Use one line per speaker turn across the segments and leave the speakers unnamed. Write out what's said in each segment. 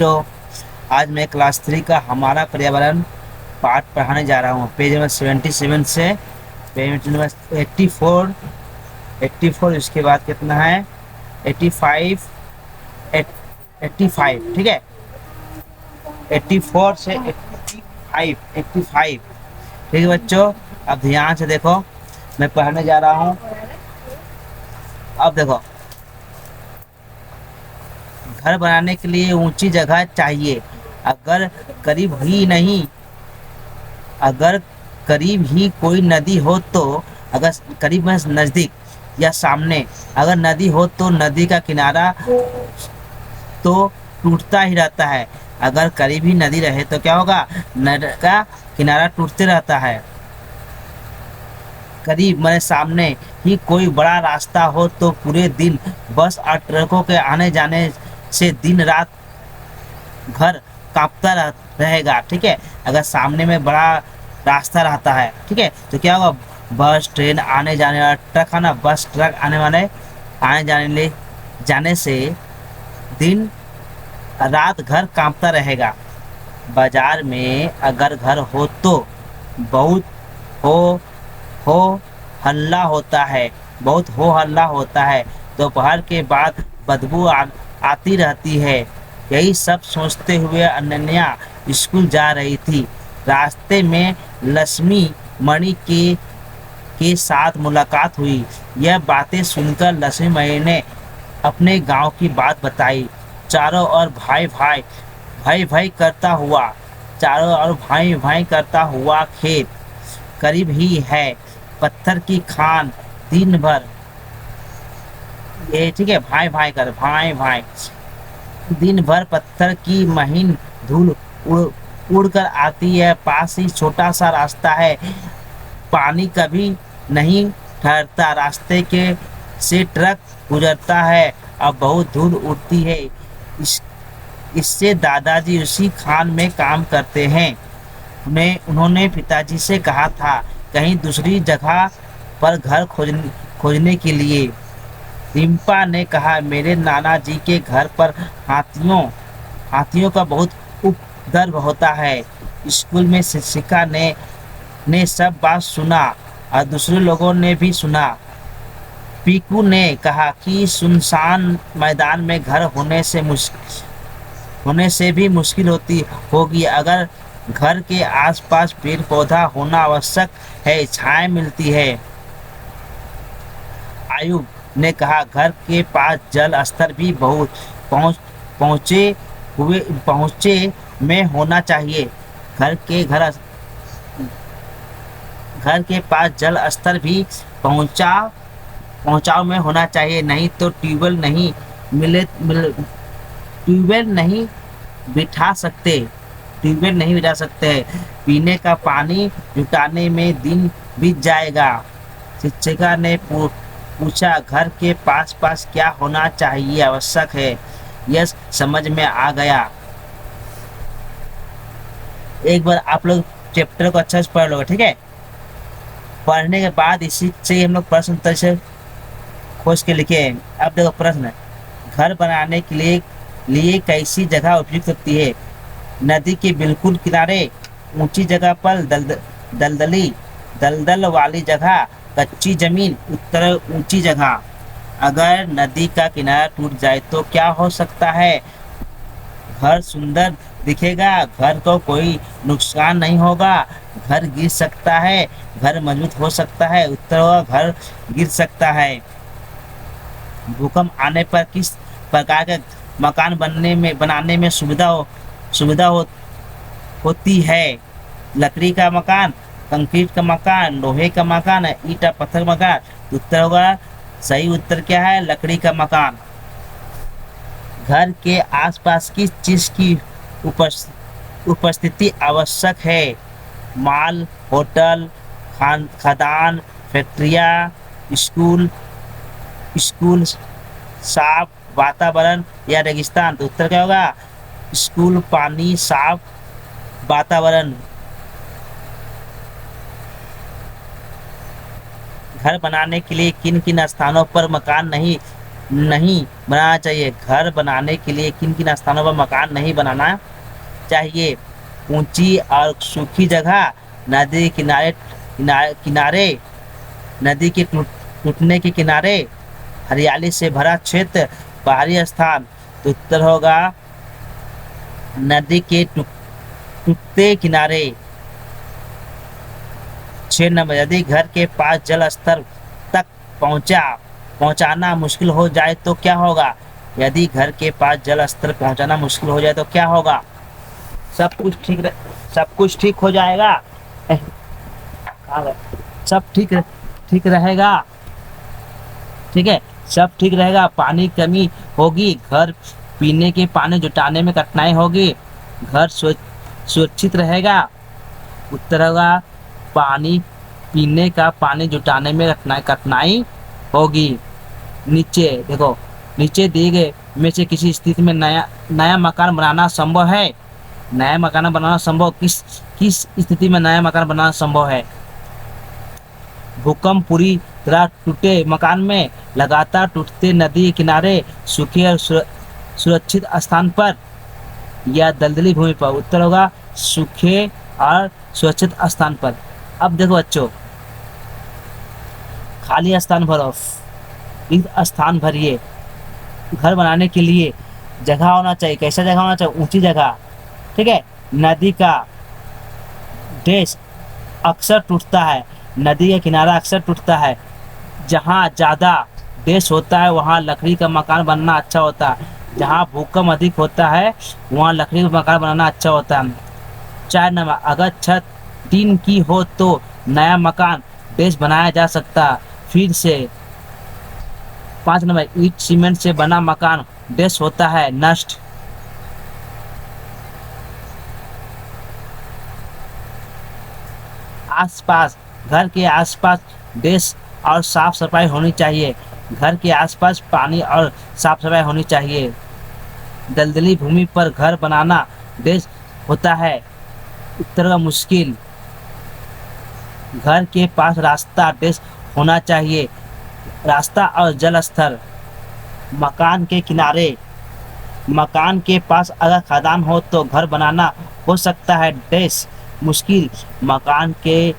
बच्चों, आज मैं क्लास 3 का हमारा पर्यावरण पाठ पढ़ाने जा रहा हूँ। पेज नंबर 77 से पेज नंबर 84, 84 इसके बाद कितना है 85, 85, ठीक है। 84 से 85, 85, ठीक है बच्चों। अब ध्यान से देखो, मैं पढ़ने जा रहा हूँ। अब देखो, घर बनाने के लिए ऊंची जगह चाहिए। अगर करीब ही नहीं अगर करीब ही कोई नदी हो तो, अगर करीब में नज़दीक या सामने अगर नदी हो तो नदी का किनारा तो टूटता ही रहता है। अगर करीब ही नदी रहे तो क्या होगा, नदी का किनारा टूटते रहता है। करीब मैंने सामने ही कोई बड़ा रास्ता हो तो पूरे दिन बस और ट्रकों के आने जाने से दिन रात घर कांपता रहेगा, ठीक है। अगर सामने में बड़ा रास्ता रहता है, ठीक है, तो क्या होगा, बस ट्रेन आने जाने वाला ट्रक है ना, बस ट्रक आने जाने से दिन रात घर कांपता रहेगा। बाजार में अगर घर हो तो बहुत हो हो हल्ला होता है, बहुत हो हल्ला होता है। दोपहर के बाद बदबू आती रहती है। यही सब सोचते हुए अनन्या स्कूल जा रही थी। रास्ते में लक्ष्मी मणि के साथ मुलाकात हुई। यह बातें सुनकर लक्ष्मी मणि ने अपने गांव की बात बताई। चारों ओर भाई भाई भाई भाई करता हुआ चारों ओर भाई भाई करता हुआ खेत करीब ही है। पत्थर की खान दिन भर, ये ठीक है, भाई भाई कर भाई भाई दिन भर पत्थर की महीन धूल उड़कर आती है। पास ही छोटा सा रास्ता है, पानी कभी नहीं ठहरता। रास्ते के से ट्रक गुजरता है और बहुत धूल उड़ती है। इससे दादाजी उसी खान में काम करते हैं। उन्होंने पिताजी से कहा था कहीं दूसरी जगह पर घर खोजने के लिए। रिम्पा ने कहा मेरे नाना जी के घर पर हाथियों का बहुत उपद्रव होता है। स्कूल में शिक्षिका ने सब बात सुना और दूसरे लोगों ने भी सुना। पीकू ने कहा कि सुनसान मैदान में घर होने से भी मुश्किल होगी। अगर घर के आसपास पेड़ पौधा होना आवश्यक है, छाया मिलती है। आयुब ने कहा घर के पास जल स्तर भी बहुत पहुँचे में होना चाहिए। घर के पास जल स्तर भी पहुँचाव में होना चाहिए, नहीं तो ट्यूबवेल नहीं बिठा सकते। पीने का पानी जुटाने में दिन बीत जाएगा। शिक्षिका ने पूछा घर के पास क्या होना चाहिए आवश्यक है। यह समझ में आ गया। एक बार आप लोग चैप्टर को अच्छा से पढ़ लोगे, ठीक है। पढ़ने के बाद इसी से हम लोग प्रश्न उत्तर से खोज के लिखे। अब देखो प्रश्न, घर बनाने के लिए कैसी जगह उपयुक्त होती है। नदी के बिल्कुल किनारे, ऊंची जगह पर दलदल वाली जगह, कच्ची जमीन, उत्तर ऊंची जगह। अगर नदी का किनारा टूट जाए तो क्या हो सकता है, घर सुंदर दिखेगा, घर को कोई नुकसान नहीं होगा। घर गिर सकता है, घर मजबूत हो सकता है, उत्तर घर गिर सकता है। भूकंप आने पर किस प्रकार के मकान बनाने में सुविधा होती है। लकड़ी का मकान, कंक्रीट का मकान, लोहे का मकान, ईंट पत्थर मकान। उत्तर होगा, सही उत्तर क्या है, लकड़ी का मकान। घर के आसपास किस चीज की उपस्थिति आवश्यक है। माल, होटल, खदान, फैक्ट्रियाँ, स्कूल, साफ वातावरण या रेगिस्तान। तो उत्तर क्या होगा, स्कूल, पानी, साफ वातावरण। घर बनाने के लिए किन किन स्थानों पर मकान नहीं नहीं बनाना चाहिए। घर बनाने के लिए किन किन स्थानों पर मकान नहीं बनाना चाहिए? ऊंची और सूखी जगह, नदी किनारे किनारे, नदी के टूटने के किनारे, हरियाली से भरा क्षेत्र, पहाड़ी स्थान। तो उत्तर होगा नदी के टूटते किनारे। 6 नंबर, यदि घर के पास जल स्तर तक पहुंचाना मुश्किल हो जाए तो क्या होगा? यदि घर के पास जल स्तर पहुंचाना मुश्किल हो जाए तो क्या होगा? सब कुछ ठीक हो जाएगा। कहाँ गए? सब ठीक रहेगा। ठीक है, सब ठीक रहेगा। पानी कमी होगी, घर पीने के पानी जुटाने में कठिनाई होगी, घर सुरक्षित रहेगा। उत्तर होगा पानी पीने का पानी जुटाने में कठिनाई होगी। नीचे देखो, नीचे दिए गए में से किसी स्थिति में नया मकान बनाना संभव है? नया मकान बनाना संभव किस स्थिति में नया मकान बनाना संभव है? भूकंप पूरी तरह टूटे मकान में, लगातार टूटते नदी के किनारे, सूखे और सुरक्षित स्थान पर, या दलदली भूमि पर। उत्तर होगा सूखे और सुरक्षित स्थान पर। अब देखो बच्चों, खाली स्थान भरो, इस स्थान भरिए। घर बनाने के लिए जगह होना चाहिए। कैसा जगह होना चाहिए? ऊंची जगह। ठीक है, नदी का देश अक्सर टूटता है, नदी का किनारा अक्सर टूटता है। जहाँ ज़्यादा देश होता है वहाँ लकड़ी का मकान बनना अच्छा होता है। जहाँ भूकंप अधिक होता है वहाँ लकड़ी का मकान बनाना अच्छा होता है। 4 नंबर, अगर छत टीन की हो तो नया मकान देश बनाया जा सकता। फिर से 5 नंबर, ईंट सीमेंट से बना मकान देश होता है नष्ट। आसपास, घर के आसपास देश और साफ सफाई होनी चाहिए। घर के आसपास पानी और साफ सफाई होनी चाहिए। दलदली भूमि पर घर बनाना देश होता है। उत्तर का मुश्किल। घर के पास रास्ता देश होना चाहिए। रास्ता और जल स्तर। मकान के किनारे, मकान के पास अगर खदान हो तो घर बनाना हो सकता है देश मुश्किल। मकान के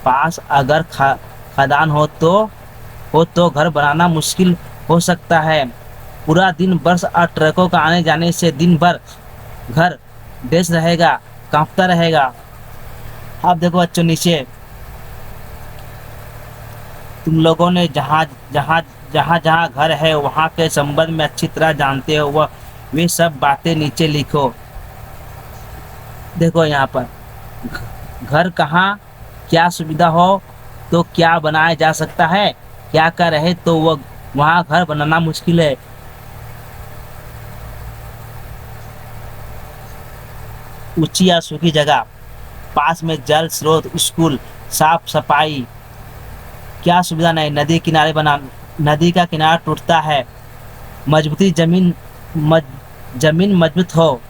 पास अगर खदान हो तो घर बनाना मुश्किल हो सकता है। पूरा दिन बस और ट्रकों का आने जाने से दिन भर घर देश रहेगा, कांपता रहेगा। अब देखो बच्चों, नीचे तुम लोगों ने जहाँ जहाँ घर है वहाँ के संबंध में अच्छी तरह जानते हो वह वे सब बातें नीचे लिखो। देखो यहाँ पर घर कहाँ, क्या सुविधा हो तो क्या बनाया जा सकता है, क्या कर रहे तो वह वहाँ घर बनाना मुश्किल है। ऊंची या सूखी जगह, पास में जल स्रोत, स्कूल, साफ सफाई, क्या सुविधा नहीं। नदी किनारे बना, नदी का किनारा टूटता है। मजबूती, जमीन मजबूत हो,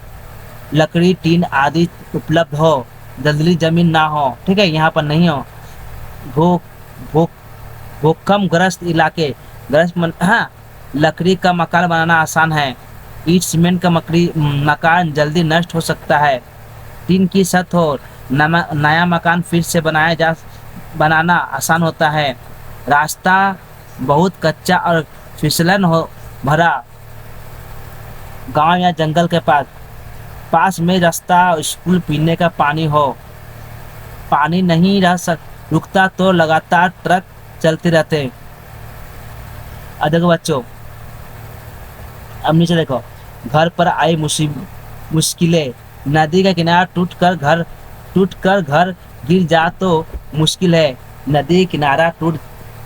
लकड़ी टीन आदि उपलब्ध हो, दलदली जमीन ना हो। ठीक है, यहाँ पर नहीं हो। भूकंपग्रस्त इलाके, हाँ, लकड़ी का मकान बनाना आसान है। ईंट सीमेंट का मकान जल्दी नष्ट हो सकता है। टीन की छत हो, नया मकान फिर से बनाना आसान होता है। रास्ता बहुत कच्चा और फिसलन हो भरा, गांव या जंगल के पास में रास्ता, स्कूल, पीने का पानी हो। पानी नहीं रुकता तो लगातार ट्रक चलते रहते। अब देखो बच्चों, अब नीचे देखो, घर पर आई मुश्किलें। नदी का किनारा टूटकर घर गिर जा तो मुश्किल है। नदी किनारा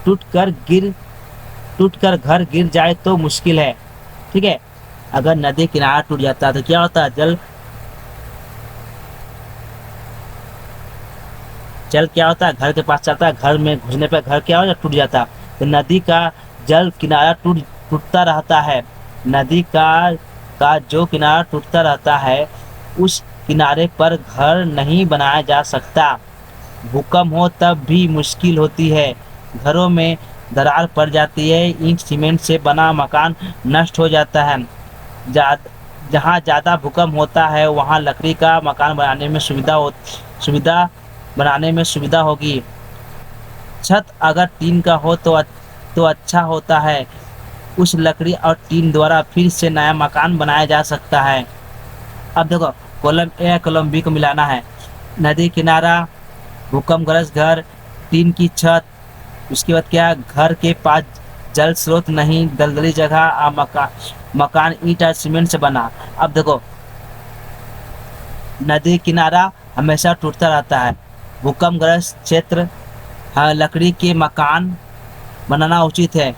टूटकर घर गिर जाए तो मुश्किल है। ठीक है, अगर नदी किनारा टूट जाता है तो क्या होता है? जल क्या होता है? घर के पास चलता है, घर में घुसने पर घर क्या हो जाता? टूट जाता है। तो नदी का जल किनारा टूटता रहता है। नदी का जो किनारा टूटता रहता है उस किनारे पर घर नहीं बनाया जा सकता। भूकंप हो तब भी मुश्किल होती है। घरों में दरार पड़ जाती है, ईंट सीमेंट से बना मकान नष्ट हो जाता है। जा, जहाँ ज़्यादा भूकंप होता है वहाँ लकड़ी का मकान बनाने में सुविधा होगी। छत अगर टीन का हो तो अच्छा होता है। उस लकड़ी और टीन द्वारा फिर से नया मकान बनाया जा सकता है। अब देखो, कॉलम ए कॉलम बी को मिलाना है। नदी किनारा, भूकंपग्रस्त घर, टीन की छत, उसके बाद क्या, घर के पास जल स्रोत नहीं, दलदली जगह, मकान ईंट और सीमेंट से बना। अब देखो, नदी किनारा हमेशा टूटता रहता है। भूकंपग्रस्त क्षेत्र, हाँ, लकड़ी के मकान बनाना उचित है।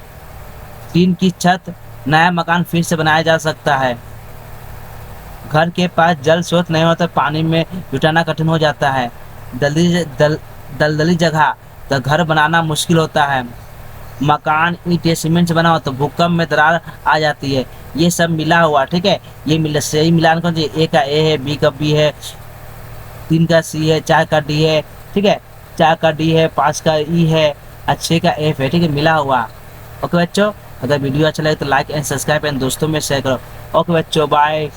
टीन की छत, नया मकान फिर से बनाया जा सकता है। घर के पास जल स्रोत नहीं होता, पानी में जुटाना कठिन हो जाता है। दलदली जगह तो घर बनाना मुश्किल होता है। मकान ईंट या सीमेंट से बना हो तो भूकंप में दरार आ जाती है। ये सब मिला हुआ, ठीक है, ये मिला सही मिलान कौन सी, ए का ए है, बी का बी है, 3 का सी है, 4 का डी है, ठीक है, 4 का डी है, 5 का ई है और 6 का एफ है, ठीक है, मिला हुआ। ओके बच्चों, अगर वीडियो अच्छा लगे तो लाइक एंड सब्सक्राइब एंड दोस्तों में शेयर करो। ओके बच्चों, बाय।